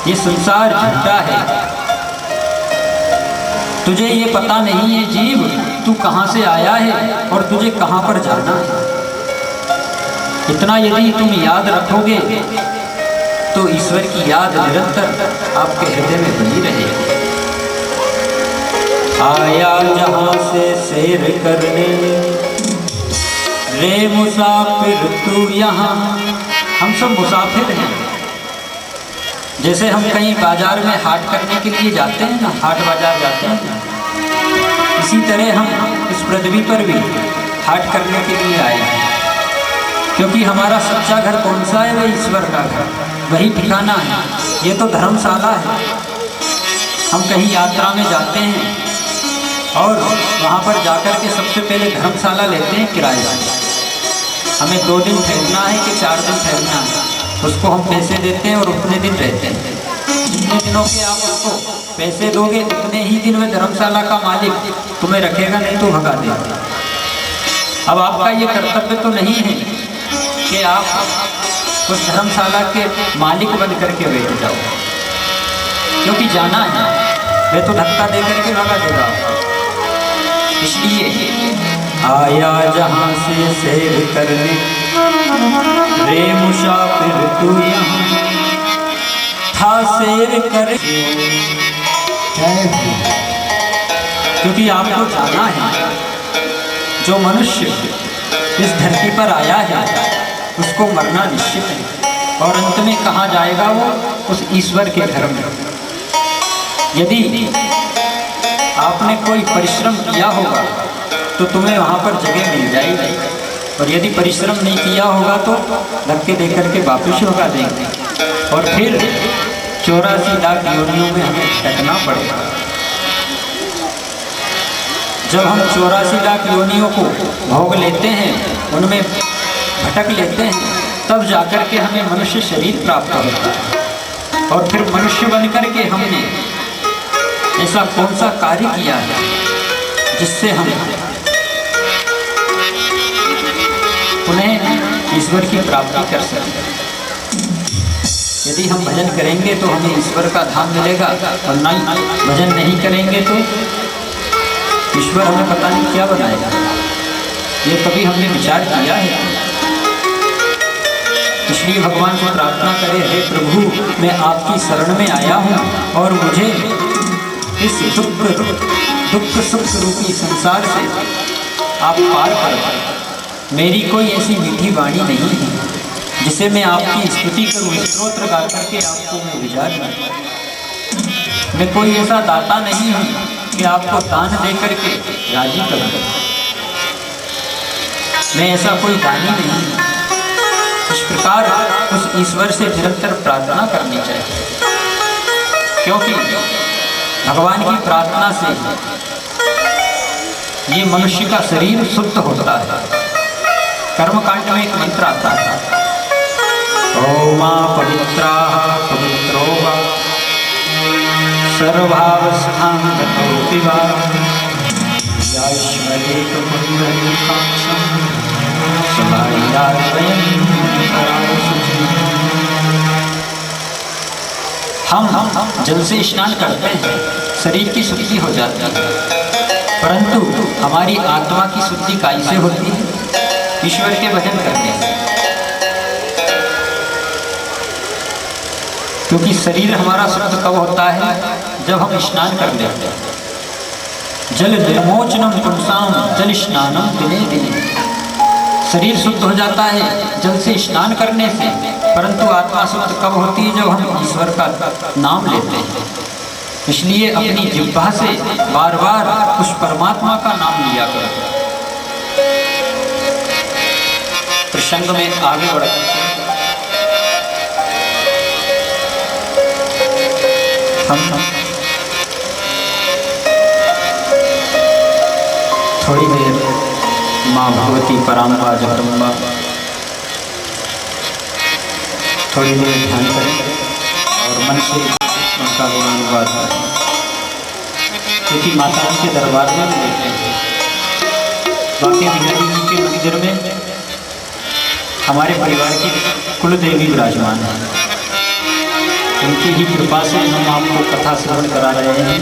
ये संसार झूठा है। तुझे ये पता नहीं है जीव तू कहाँ से आया है और तुझे कहाँ पर जाना है। इतना यदि तुम याद रखोगे तो ईश्वर की याद निरंतर आपके हृदय में बनी रहेगी। आया जहाँ से सैर करने रे मुसाफिर तू यहाँ। हम सब मुसाफिर हैं। जैसे हम कहीं बाजार में हाट करने के लिए जाते हैं ना, हाट बाजार जाते हैं ना, इसी तरह हम इस पृथ्वी पर भी हाट करने के लिए आए हैं। क्योंकि हमारा सच्चा घर कौन सा है? वही ईश्वर का घर, वही ठिकाना है। ये तो धर्मशाला है। हम कहीं यात्रा में जाते हैं और वहाँ पर जाकर के सबसे पहले धर्मशाला लेते हैं किराए से। हमें 2 दिन ठहरना है कि 4 दिन ठहरना है, उसको हम पैसे देते हैं और उतने दिन रहते हैं। जितने दिनों के आप उसको पैसे दोगे उतने ही दिन में धर्मशाला का मालिक तुम्हें रखेगा, नहीं तो भगा देगा। अब आपका ये कर्तव्य तो नहीं है कि आप उस धर्मशाला के मालिक बन करके बैठ जाओ, क्योंकि जाना है, वे तो धक्का दे करके भगा देगा आपको। इसलिए आया जहाँ से सैर करने रे मुसाफिर तू यहाँ था सैर कर। क्योंकि आपको जाना है। जो मनुष्य इस धरती पर आया है उसको मरना निश्चित है, और अंत में कहाँ जाएगा? वो उस ईश्वर के घर में। यदि आपने कोई परिश्रम किया होगा तो तुम्हें वहाँ पर जगह मिल जाएगी, और यदि परिश्रम नहीं किया होगा तो धक्के दे करके वापस भगा देंगे, और फिर 84 लाख योनियों में हमें भटकना पड़ेगा। जब हम 84 लाख योनियों को भोग लेते हैं, उनमें भटक लेते हैं, तब जाकर के हमें मनुष्य शरीर प्राप्त होता है। और फिर मनुष्य बनकर के हमने ऐसा कौन सा कार्य किया है जिससे हम पुनः ईश्वर की प्राप्ति कर सकें। यदि हम भजन करेंगे तो हमें ईश्वर का धाम मिलेगा, और नहीं भजन नहीं करेंगे तो ईश्वर हमें पता नहीं क्या बनाएगा। ये कभी हमने विचार किया है? इसलिए भगवान से प्रार्थना करें, हे प्रभु मैं आपकी शरण में आया हूँ और मुझे इस दुख सुख रूपी संसार से आप पार कर। मेरी कोई ऐसी मीठी वाणी नहीं है जिसे मैं आपकी स्तुति करूँ, स्तोत्र गा करके आपको मैं विचार करूँ। मैं कोई ऐसा दाता नहीं हूँ कि आपको दान दे करके राजी करूँ। मैं ऐसा कोई दानी नहीं हूँ। इस प्रकार उस ईश्वर से निरंतर प्रार्थना करनी चाहिए, क्योंकि भगवान की प्रार्थना से ये मनुष्य का शरीर शुद्ध होता है। कर्मकांड में एक मंत्र आता है, ओमा पवित्राः पवित्रो वा सर्वावस्थां गतोऽपि वा याश्वरेत पुण्डरीकाक्षं सभायाद्वयं पराशुचिः। हम जल से स्नान करते हैं, शरीर की शुद्धि हो जाती है, परंतु हमारी आत्मा की शुद्धि कैसे होती है? ईश्वर के भजन करने से। क्योंकि शरीर हमारा शुद्ध कब होता है? जब हम स्नान कर लेते हैं। जल निर्मोचनम पुंसाम जल स्नानम दिने दिने। शरीर शुद्ध हो जाता है जल से स्नान करने से, परंतु आत्मा शुद्ध कब होती है? जब हम ईश्वर का नाम लेते हैं। इसलिए अपनी जिह्वा से बार बार उस परमात्मा का नाम लिया करो। प्रसंग में आगे बढ़ हम थोड़ी देर माँ भगवती पराम्बा जगदम्बा थोड़ी देर ध्यान करें और मन से उनका गुणानुवाद करें, क्योंकि माता जी के दरबार में भी बैठे हैं। बाकी बिहारी जी के मंदिर में हमारे परिवार की कुल देवी विराजमान है। उनकी ही कृपा से हम आपको कथा श्रवण करा रहे हैं।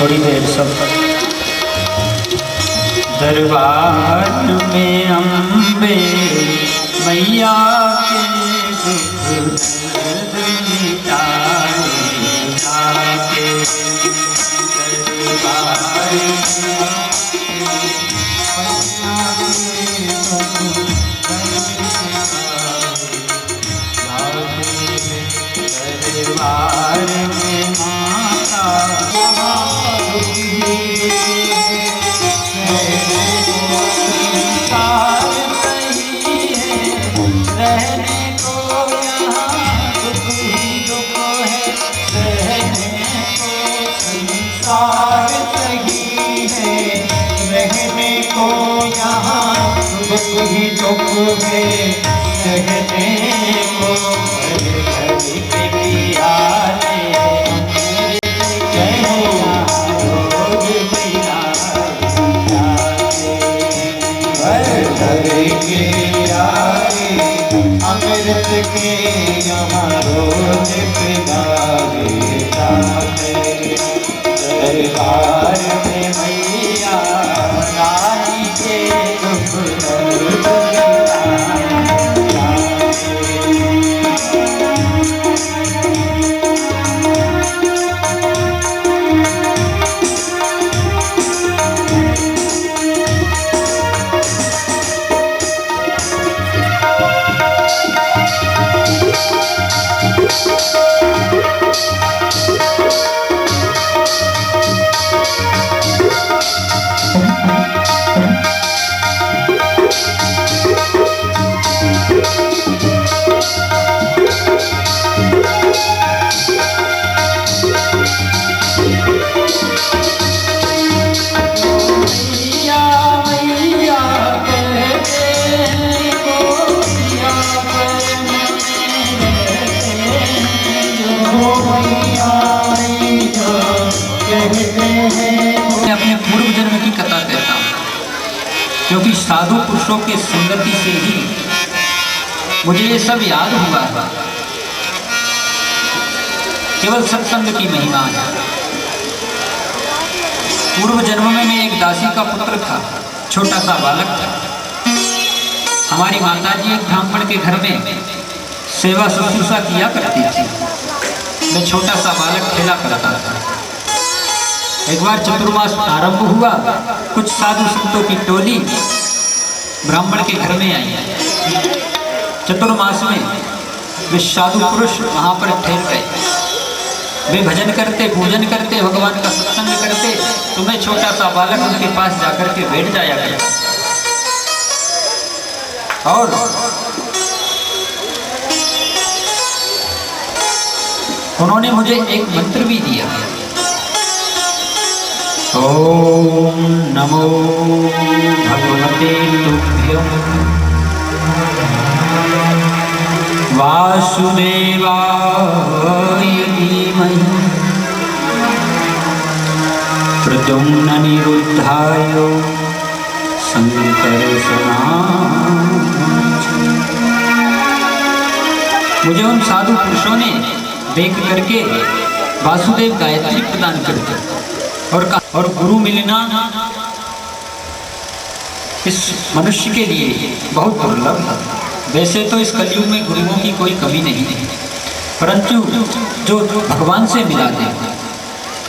थोड़ी देर सब दरबार में अम्बे मैया के दुख दर्द मिटाए जाके दरबार में माता ही दुख है सहने को अमृत के यहाँ रोज पिलाए जाते दरबार में मैया रानी के दुख दर्द अपने पूर्व जन्म की कथा कहता हूँ, क्योंकि साधु पुरुषों के संगति से ही मुझे ये सब याद हुआ है। केवल सत्संग की महिमा है। पूर्व जन्म में मैं एक दासी का पुत्र था, छोटा सा बालक था। हमारी माताजी एक ब्राह्मण के घर में सेवा शुश्रूषा किया करती थी। मैं छोटा सा बालक खेला करता था। एक बार चतुर्मास आरंभ हुआ, कुछ साधु संतों की टोली ब्राह्मण के घर में आई। चतुर्मास में वे साधु पुरुष वहां पर ठहर गए। वे भजन करते, पूजन करते, भगवान का सत्संग करते, तो मैं छोटा सा बालक उनके पास जाकर के बैठ जाया गया। और उन्होंने मुझे एक मंत्र भी दिया। ओम नमो भगवते तुभ्यं वासुदेवाय धीमहि प्रद्युम्ननिरुद्धाय संकर्षणाय। मुझे उन साधु पुरुषों ने देख करके वासुदेव गायत्री प्रदान कर दी और गुरु मिलना इस मनुष्य के लिए बहुत दुर्लभ है। वैसे तो इस कलयुग में गुरुओं की कोई कमी नहीं है, परंतु जो भगवान से मिला दे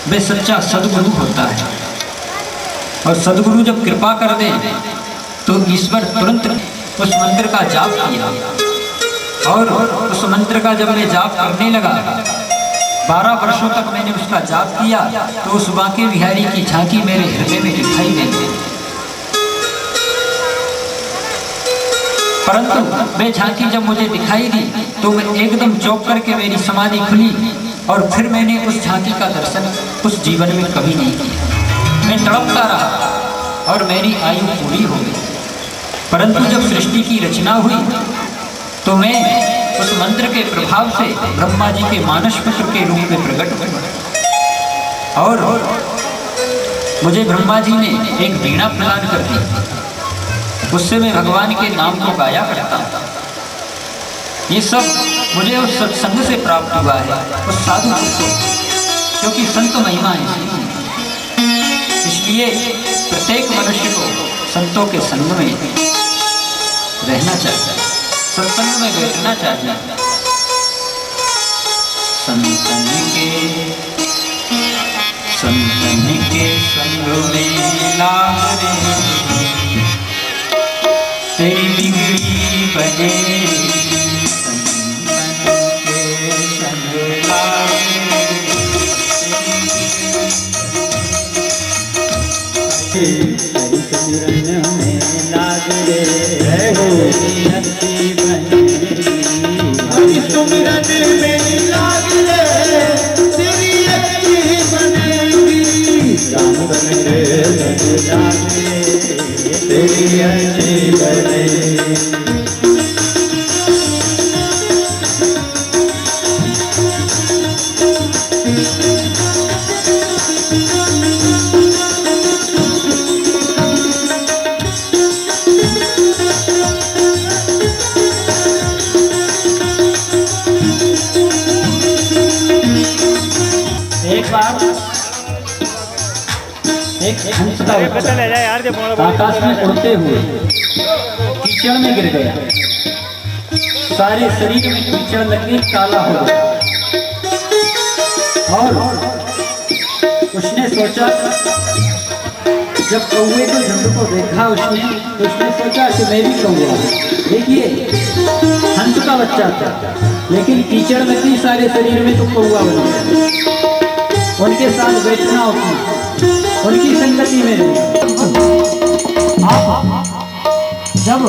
वे सच्चा सदगुरु होता है। और सदगुरु जब कृपा कर दे तो ईश्वर तुरंत उस मंत्र का जाप किया। और उस मंत्र का जब मैं जाप करने लगा, 12 वर्षों तक मैंने उसका जाप किया, तो उस बांके बिहारी की झांकी मेरे हृदय में दिखाई देती। परंतु वे झांकी जब मुझे दिखाई दी तो मैं एकदम चौंक करके मेरी समाधि खुली। और फिर मैंने उस झांकी का दर्शन उस जीवन में कभी नहीं किया। मैं तड़पता रहा और मेरी आयु पूरी हो गई। परंतु जब सृष्टि की रचना हुई तो मैं उस मंत्र के प्रभाव से ब्रह्मा जी के मानस पुत्र के रूप में प्रकट हुआ। और मुझे ब्रह्मा जी ने एक वीणा प्रदान कर दी। उससे मैं भगवान के नाम को गाया करता। ये सब मुझे उस सत्संग से प्राप्त हुआ है, उस साधु से, क्योंकि संत महिमा है। इसलिए प्रत्येक मनुष्य को संतों के संग में रहना चाहिए, सत्संग में बैठना चाहिए। संतन के संग में लाग रे, तेरी बिगड़ी बने। संतन के संग लाग रे, सिमरन में लाग रे, तेरी अच्छी बनेगी। सिमरन में लाग रे, तेरी अच्छी बनेगी। राम बन रे लग जाए, तेरी अच्छी बनेगी। आकाश में उड़ते हुए कीचड़ में गिर गया, सारे शरीर में कीचड़ लगी, काला हो गया। और उसने सोचा, जब कौवे को झुंड को देखा उसने, तो उसने सोचा कि मैं भी कौवा। देखिए, हंस का बच्चा था, लेकिन कीचड़ लगी सारे शरीर में, तो कौवा बन गया। उनके साथ बैठना होती, उनकी संगति में। आप जब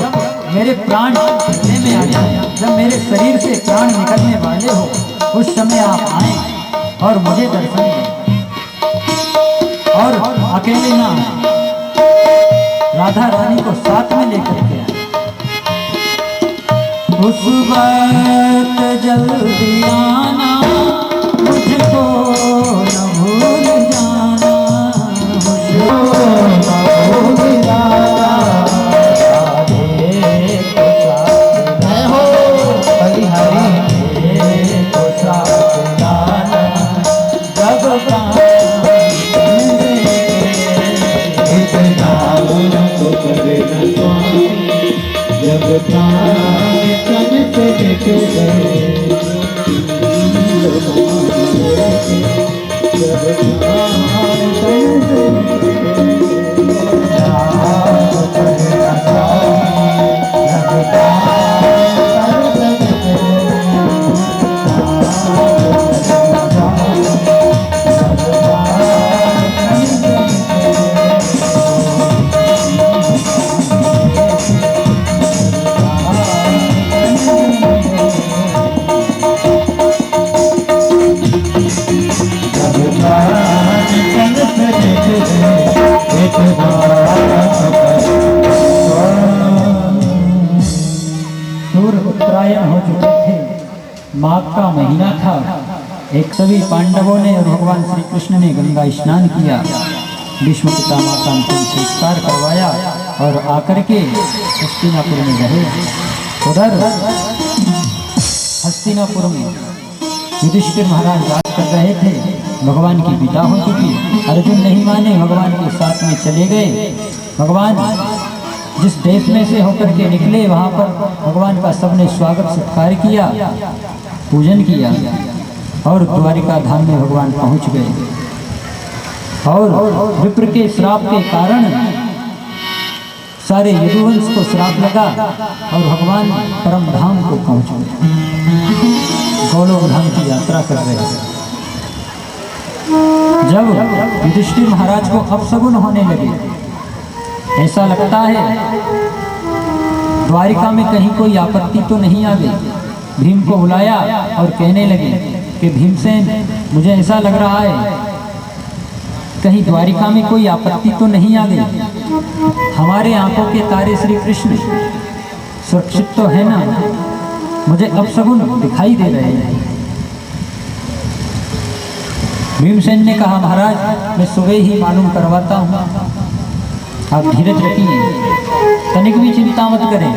मेरे प्राण निकलने में आ जाए, जब मेरे शरीर से प्राण निकलने वाले हो, उस समय आप आए और मुझे दर्शन दें, और अकेले ना आए, राधा रानी को साथ में लेकर के आए। उस वक्त जल्दी आना, मुझको न भूल जाना, मुझको न भूल जाना। मैं हो हरि को साथ जाना, जब जब प्राण तन से गए, उत्तरायण हो चुके थे, माघ का महीना था। एक सभी पांडवों ने और भगवान श्री कृष्ण ने गंगा स्नान किया, भीष्म पितामह का अंतिम संस्कार करवाया और आकर के हस्तिनापुर में रहे। उधर हस्तिनापुर में युधिष्ठिर महाराज राज कर रहे थे, भगवान की विदा हो चुकी। अर्जुन नहीं माने, भगवान के साथ में चले गए। भगवान जिस देश में से होकर के निकले, वहाँ पर भगवान का सबने स्वागत सत्कार किया, पूजन किया और द्वारिका धाम में भगवान पहुँच गए। और विप्र के श्राप के कारण सारे यदुवंश को श्राप लगा और भगवान परम धाम को पहुँच गए, गोलोक धाम की यात्रा कर रहे हैं। जब युधिष्ठिर महाराज को अपशगुन होने लगे, ऐसा लगता है द्वारिका में कहीं कोई आपत्ति तो नहीं आ गई। भीम को बुलाया और कहने लगे कि भीमसेन, मुझे ऐसा लग रहा है कहीं द्वारिका में कोई आपत्ति तो नहीं आ गई। हमारे आंखों के तारे श्री कृष्ण सुरक्षित तो है ना? मुझे अपशगुन दिखाई दे रहे हैं। भीमसेन ने कहा, महाराज मैं सुबह ही मालूम करवाता हूँ, आप धीरज रखिए, तनिक भी चिंता मत करें।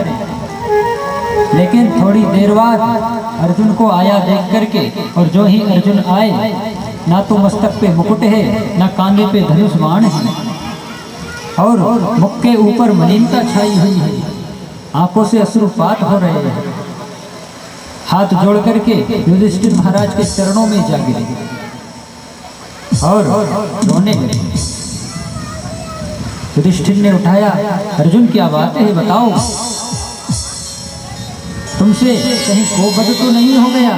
लेकिन थोड़ी देर बाद अर्जुन को आया देख करके, और जो ही अर्जुन आए, ना तो मस्तक पे मुकुट है, ना कांधे पे धनुष बाण है, और मुख के ऊपर मलिनता छाई हुई है, आंखों से अश्रुपात हो रहे हैं। हाथ जोड़ करके युधिष्ठिर महाराज के चरणों में जा गिरे और रोने लगे। युधिष्ठिर ने उठाया, अर्जुन क्या बात है, बताओ, तुमसे कहीं गोवध तो नहीं हो गया,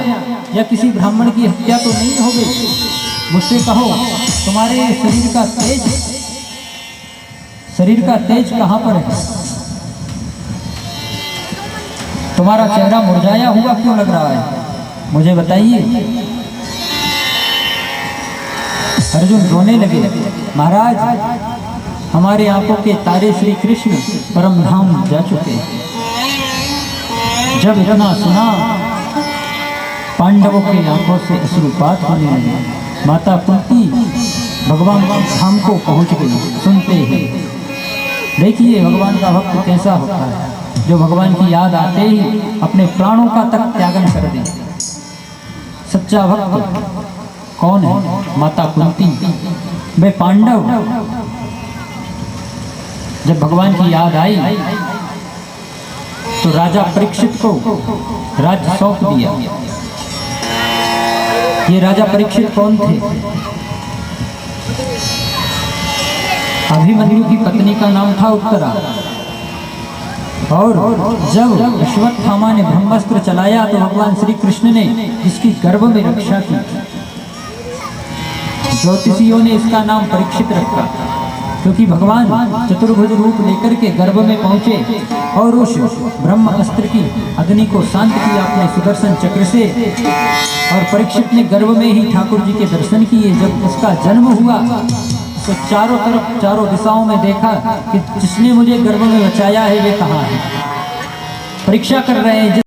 या किसी ब्राह्मण की हत्या तो नहीं हो गई? मुझसे कहो, तुम्हारे शरीर का तेज कहाँ पर है? तुम्हारा चेहरा मुरझाया हुआ क्यों लग रहा है, मुझे बताइए। अर्जुन रोने लगे, महाराज, हमारे आंखों के तारे श्री कृष्ण परम धाम जा चुके हैं। जब इतना सुना, पांडवों की आंखों से अश्रुपात होने लगे। माता कुंती भगवान धाम को पहुंच गई। सुनते ही देखिए भगवान का भक्त कैसा होता है, जो भगवान की याद आते ही अपने प्राणों का तक त्यागन कर दे। सच्चा भक्त कौन है? माता कुंती। वे पांडव जब भगवान की याद आई तो राजा परीक्षित को राज्य सौंप दिया। ये राजा परीक्षित कौन थे? अभिमन्यु की पत्नी का नाम था उत्तरा। और जब अश्वत्थामा ने ब्रह्मास्त्र चलाया तो भगवान श्री कृष्ण ने इसकी गर्भ में रक्षा की। ज्योतिषियों ने इसका नाम परीक्षित रखा, क्योंकि भगवान चतुर्भुज रूप लेकर के गर्भ में पहुंचे और उस ब्रह्म अस्त्र की अग्नि को शांत किया अपने सुदर्शन चक्र से। और परीक्षित ने गर्भ में ही ठाकुर जी के दर्शन किए। जब उसका जन्म हुआ तो चारों तरफ, चारों दिशाओं में देखा कि जिसने मुझे गर्भ में बचाया है वे कहाँ है। परीक्षा कर रहे हैं।